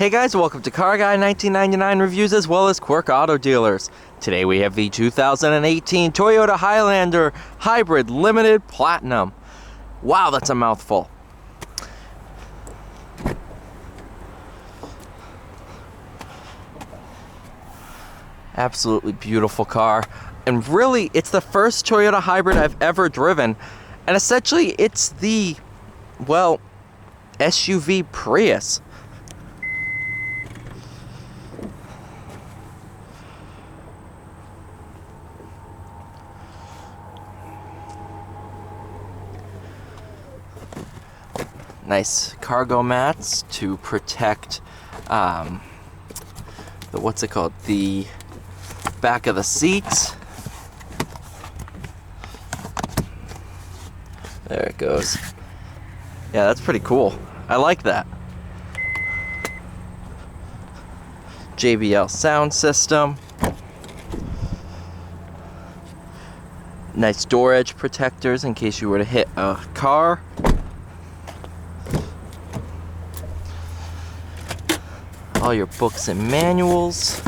Hey guys, welcome to Car Guy 1999 Reviews as well as Quirk Auto Dealers. Today we have the 2018 Toyota Highlander Hybrid Limited Platinum. Wow, that's a mouthful. Absolutely beautiful car. And really, it's the first Toyota Hybrid I've ever driven. And essentially, it's the, well, SUV Prius. Nice cargo mats to protect the back of the seats. There it goes. Yeah, that's pretty cool. I like that. JBL sound system. Nice door edge protectors in case you were to hit a car. All your books and manuals,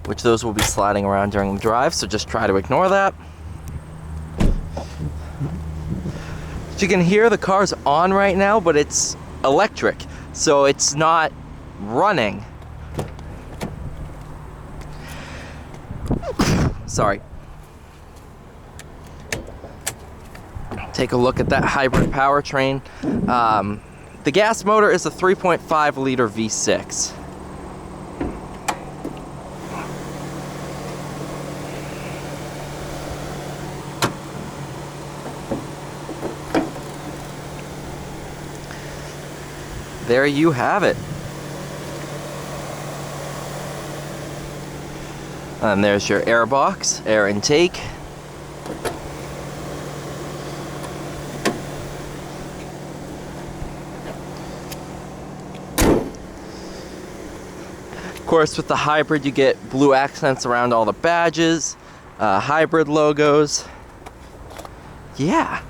which those will be sliding around during the drive, so just try to ignore that. As you can hear, the car's on right now, but it's electric, so it's not running. Sorry. Take a look at that hybrid powertrain. The gas motor is a 3.5 liter V6. There you have it. And there's your air box, air intake. Of course, with the hybrid, you get blue accents around all the badges, hybrid logos. Yeah.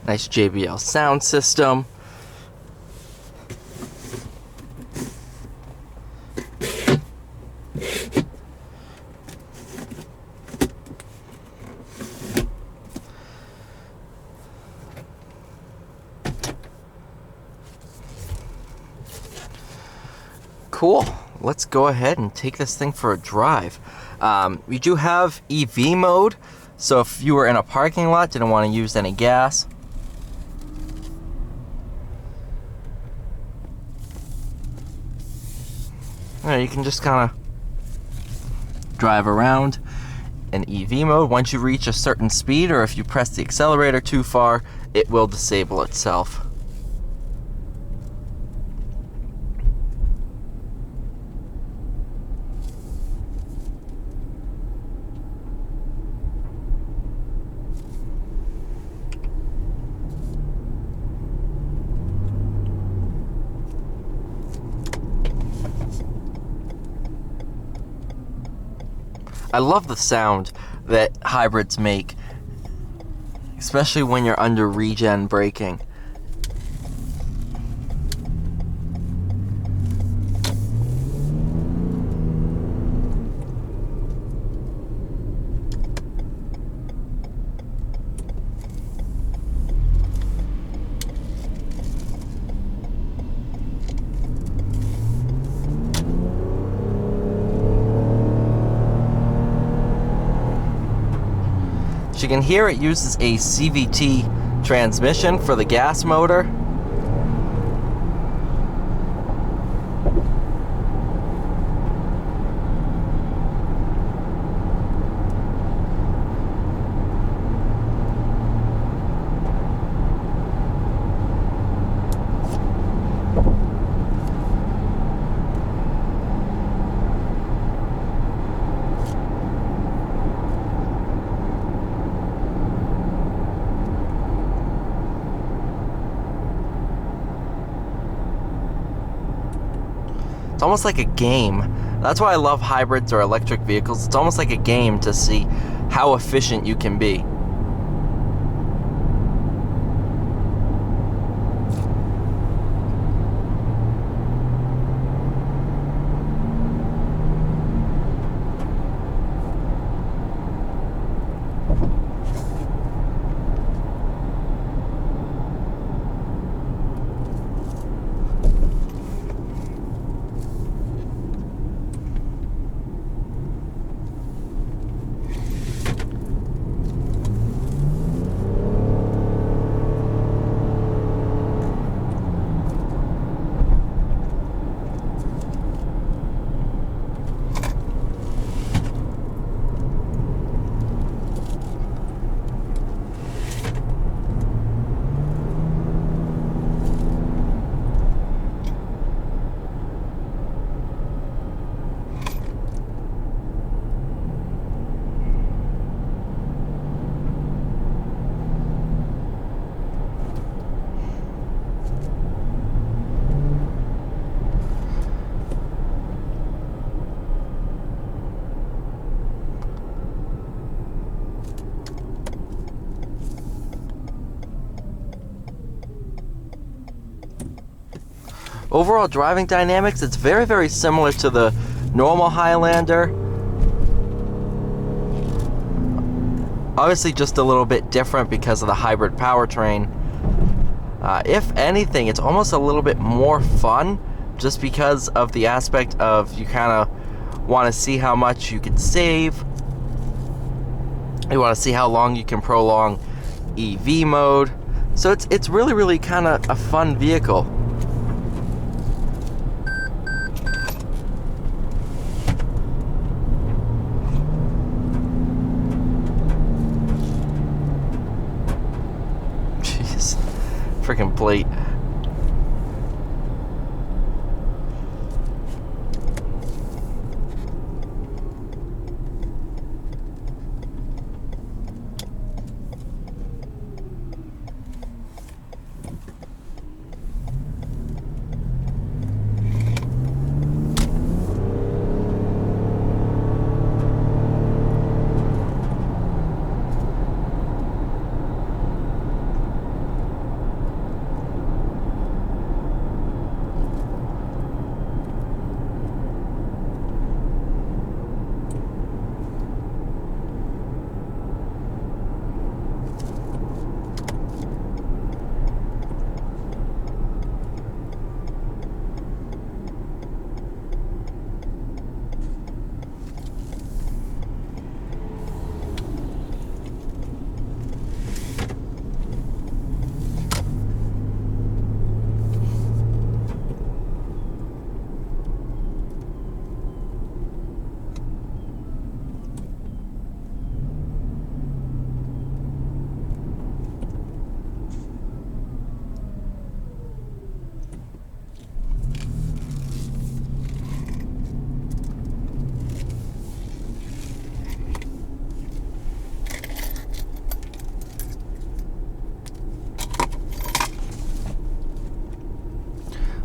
Nice JBL sound system. Cool. Let's go ahead and take this thing for a drive. We do have EV mode, so if you were in a parking lot, didn't want to use any gas, you can just kind of drive around in EV mode. Once you reach a certain speed, or if you press the accelerator too far, it will disable itself. I love the sound that hybrids make, especially when you're under regen braking. As you can hear, it uses a CVT transmission for the gas motor. It's almost like a game. That's why I love hybrids or electric vehicles. It's almost like a game to see how efficient you can be. Overall driving dynamics, it's very, very similar to the normal Highlander. Obviously just a little bit different because of the hybrid powertrain. If anything, it's almost a little bit more fun just because of the aspect of you kind of want to see how much you can save. You want to see how long you can prolong EV mode. So it's really, really kind of a fun vehicle. Freaking plate.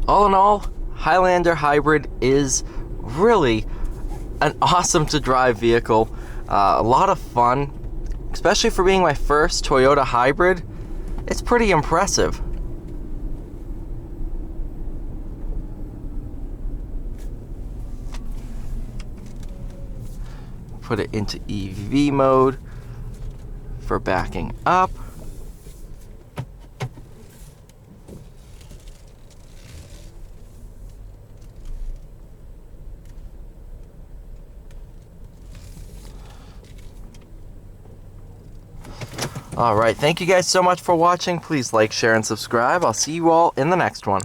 All in all, Highlander Hybrid is really an awesome to drive vehicle. A lot of fun, especially for being my first Toyota Hybrid. It's pretty impressive. Put it into EV mode for backing up. Alright, thank you guys so much for watching. Please like, share, and subscribe. I'll see you all in the next one.